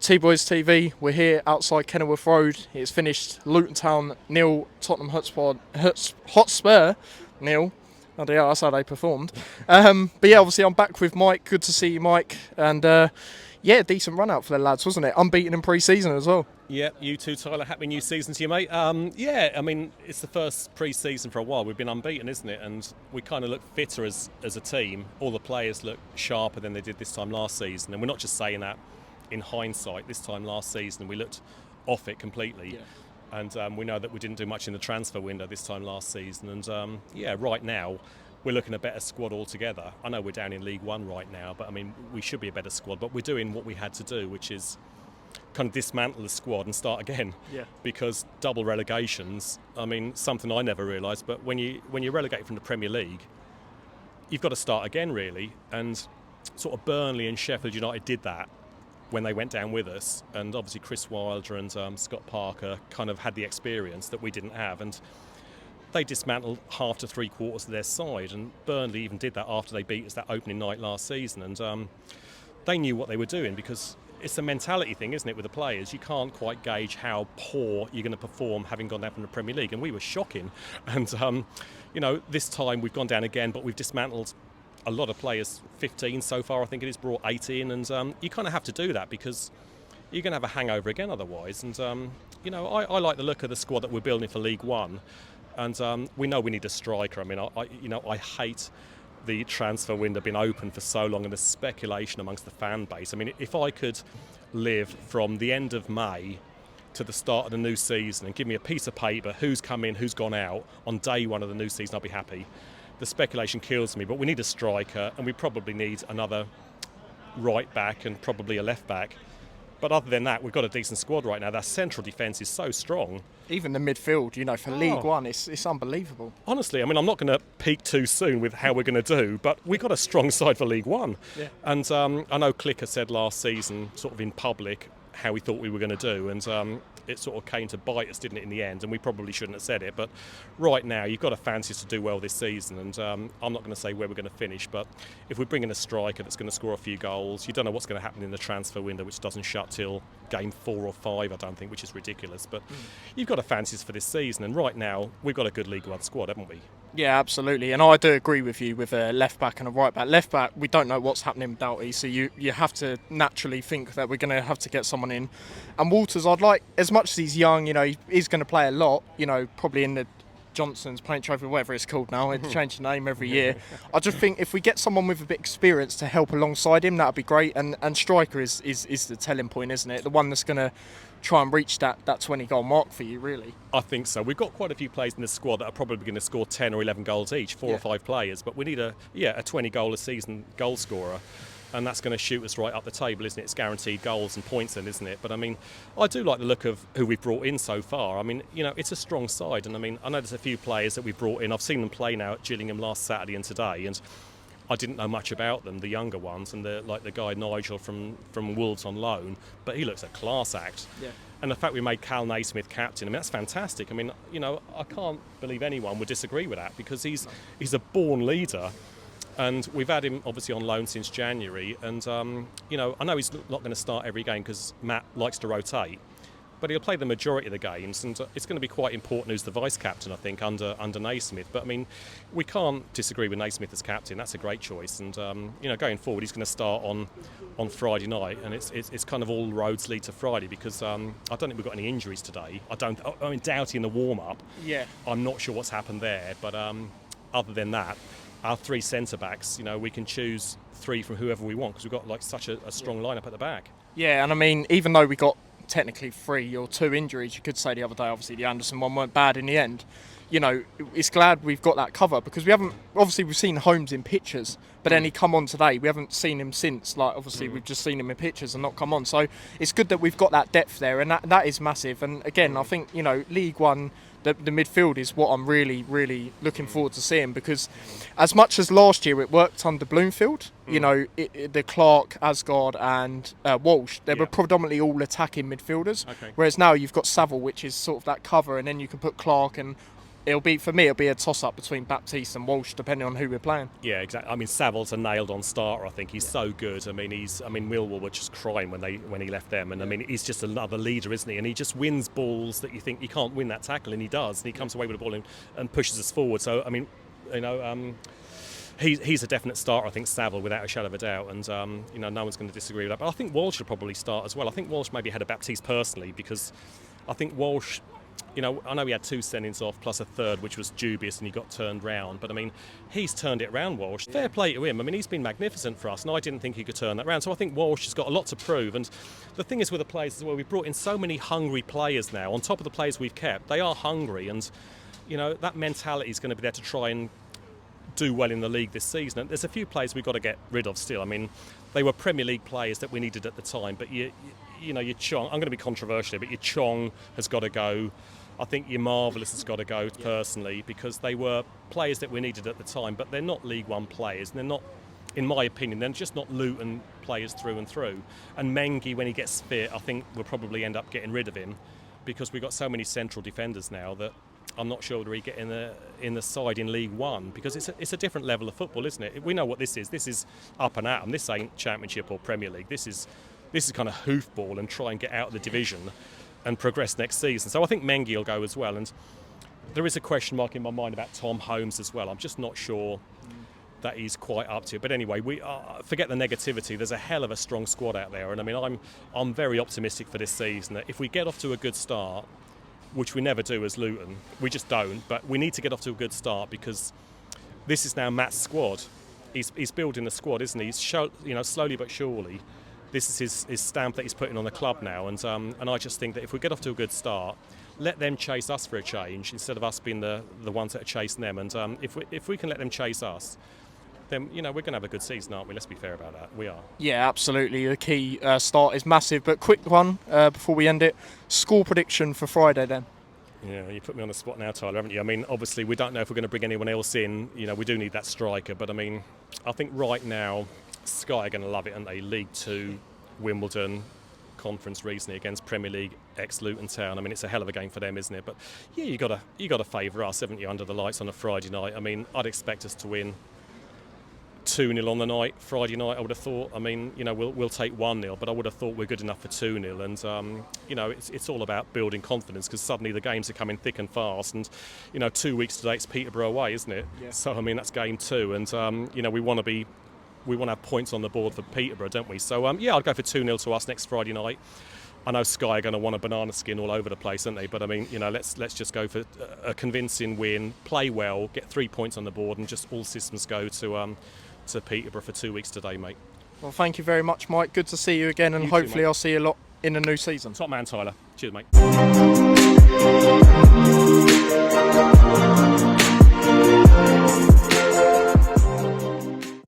T-Boys TV, we're here outside Kenilworth Road. It's finished Luton Town 0, Tottenham Hotspur 0. Oh dear, that's how they performed. But yeah, obviously I'm back with Mike. Good to see you, Mike. And yeah, decent run out for the lads, wasn't it? Unbeaten in pre-season as well. Yeah, you too, Tyler. Happy new season to you, mate. Yeah, I mean, it's the first pre-season for a while. We've been unbeaten, isn't it? And we kind of look fitter as a team. All the players look sharper than they did this time last season. And we're not just saying that in hindsight. This time last season, we looked off it completely. Yeah. And we know that we didn't do much in the transfer window this time last season. And yeah, right now, we're looking at a better squad altogether. I know we're down in League One right now, but I mean, we should be a better squad. But we're doing what we had to do, which is kind of dismantle the squad and start again. Yeah. Because double relegations, I mean, something I never realised, but when you're relegated from the Premier League, you've got to start again, really. And sort of Burnley and Sheffield United did that when they went down with us, and obviously Chris Wilder and Scott Parker kind of had the experience that we didn't have, and they dismantled half to three quarters of their side, and Burnley even did that after they beat us that opening night last season, and they knew what they were doing, because it's a mentality thing, isn't it, with the players? You can't quite gauge how poor you're going to perform having gone down from the Premier League, and we were shocking. And you know, this time we've gone down again, but we've dismantled a lot of players. 15 so far, I think it is, brought 18, and you kind of have to do that because you're going to have a hangover again otherwise. And you know, I like the look of the squad that we're building for League One, and we know we need a striker. I mean, I hate the transfer window being open for so long and the speculation amongst the fan base. I mean, if I could live from the end of May to the start of the new season and give me a piece of paper, who's come in, who's gone out on day one of the new season, I'll be happy. The speculation kills me, but we need a striker, and we probably need another right back and probably a left back. But other than that, we've got a decent squad right now. That central defence is so strong. Even the midfield, you know, for League One, it's unbelievable. Honestly, I mean, I'm not going to peak too soon with how we're going to do, but we've got a strong side for League One. Yeah. And I know Clicker said last season, sort of in public, how he thought we were going to do, and it sort of came to bite us, didn't it, in the end? And we probably shouldn't have said it, but right now you've got to fancy us to do well this season, and I'm not going to say where we're going to finish, but if we're bringing a striker that's going to score a few goals, you don't know what's going to happen in the transfer window, which doesn't shut till game 4 or 5, I don't think, which is ridiculous, but you've got to fancy us for this season, and right now we've got a good League One squad, haven't we? Yeah, absolutely, and I do agree with you with a left back and a right back. Left back, we don't know what's happening with Doughty, so you have to naturally think that we're going to have to get someone in. And Walters, I'd like, as much as he's young, you know, he's going to play a lot, you know, probably in the Johnson's Paint Trophy, whatever it's called now, it changes the name every year. I just think if we get someone with a bit of experience to help alongside him, that'd be great. And striker is the telling point, isn't it? The one that's going to try and reach that 20-goal mark for you, really. I think so. We've got quite a few players in the squad that are probably going to score 10 or 11 goals each, 4 or 5 players, but we need a 20-goal a season goal scorer. And that's going to shoot us right up the table, isn't it? It's guaranteed goals and points then, isn't it? But I mean, I do like the look of who we've brought in so far. I mean, you know, it's a strong side. And I mean, I know there's a few players that we've brought in. I've seen them play now at Gillingham last Saturday and today. And I didn't know much about them, the younger ones. And like the guy Nigel from Wolves on loan. But he looks a class act. Yeah. And the fact we made Cal Naismith captain, I mean, that's fantastic. I mean, you know, I can't believe anyone would disagree with that because he's a born leader. And we've had him obviously on loan since January, and you know, I know he's not going to start every game because Matt likes to rotate, but he'll play the majority of the games, and it's going to be quite important who's the vice captain, I think, under Naismith. But I mean, we can't disagree with Naismith as captain. That's a great choice, and you know, going forward, he's going to start on Friday night, and it's kind of all roads lead to Friday because I don't think we've got any injuries today. I mean, Doughty in the warm up. Yeah. I'm not sure what's happened there, but other than that, our 3 centre-backs, you know, we can choose 3 from whoever we want because we've got like such a strong lineup at the back. Yeah, and I mean, even though we got technically 3 or 2 injuries, you could say the other day, obviously the Anderson one weren't bad in the end. You know, it's glad we've got that cover because we've seen Holmes in pictures, but then he come on today. We haven't seen him since. Like, obviously, we've just seen him in pictures and not come on. So it's good that we've got that depth there, and that is massive. And again, I think, you know, League One, the midfield is what I'm really, really looking forward to seeing because as much as last year it worked under Bloomfield, you know, the Clark, Asgard and Walsh, they were predominantly all attacking midfielders, whereas now you've got Saville, which is sort of that cover, and then you can put Clark and For me, it'll be a toss-up between Baptiste and Walsh, depending on who we're playing. Yeah, exactly. I mean, Savile's a nailed-on starter. I think he's so good. I mean, Millwall were just crying when he left them, and I mean, he's just another leader, isn't he? And he just wins balls that you think you can't win that tackle, and he does. And he comes away with the ball and pushes us forward. So I mean, he's a definite starter. I think Savile, without a shadow of a doubt, and no one's going to disagree with that. But I think Walsh should probably start as well. I think Walsh maybe had a Baptiste personally, because I think Walsh. I know he had 2 send-ins off plus a third, which was dubious, and he got turned round. But I mean, he's turned it round, Walsh. Fair play to him. I mean, he's been magnificent for us, and I didn't think he could turn that round. So I think Walsh has got a lot to prove. And the thing is with the players as well, we've brought in so many hungry players now. On top of the players we've kept, they are hungry, and that mentality is going to be there to try and do well in the league this season. And there's a few players we've got to get rid of still. I mean, they were Premier League players that we needed at the time. But your Chong, I'm going to be controversial, but your Chong has got to go. I think your Marvellous has got to go personally, because they were players that we needed at the time, but they're not League One players, and they're not, in my opinion, they're just not Luton players through and through. And Mengi, when he gets fit, I think we'll probably end up getting rid of him, because we've got so many central defenders now that I'm not sure whether he get in the side in League One, because it's a different level of football, isn't it? We know what this is. This is up and at 'em. This ain't Championship or Premier League. This is kind of hoofball and try and get out of the division and progress next season. So I think Mengi will go as well. And there is a question mark in my mind about Tom Holmes as well. I'm just not sure that he's quite up to it. But anyway, we forget the negativity. There's a hell of a strong squad out there. And I mean, I'm very optimistic for this season that if we get off to a good start, which we never do as Luton, we just don't, but we need to get off to a good start, because this is now Matt's squad. He's building the squad, isn't he? Slowly but surely. This is his stamp that he's putting on the club now, and I just think that if we get off to a good start, let them chase us for a change instead of us being the ones that are chasing them. And if we can let them chase us, then we're going to have a good season, aren't we? Let's be fair about that. We are. Yeah, absolutely. The key start is massive. But quick one before we end it: score prediction for Friday, then. Yeah, you put me on the spot now, Tyler, haven't you? I mean, obviously we don't know if we're going to bring anyone else in. We do need that striker, but I mean, I think right now Sky are going to love it, aren't they? League 2, Wimbledon, conference recently against Premier League ex-Luton Town. I mean, it's a hell of a game for them, isn't it? But yeah, you got to favour us, haven't you, under the lights on a Friday night? I mean, I'd expect us to win 2-0 on the night, Friday night, I would have thought. I mean, we'll take 1-0, but I would have thought we're good enough for 2-0. And, it's all about building confidence, because suddenly the games are coming thick and fast. And, 2 weeks today, it's Peterborough away, isn't it? Yeah. So, I mean, that's game 2. And, we want to have points on the board for Peterborough, don't we? So, I'd go for 2-0 to us next Friday night. I know Sky are going to want a banana skin all over the place, aren't they? But I mean, let's just go for a convincing win, play well, get 3 points on the board, and just all systems go to Peterborough for 2 weeks today, mate. Well, thank you very much, Mike. Good to see you again, and hopefully I'll see you a lot in the new season. Top man, Tyler. Cheers, mate.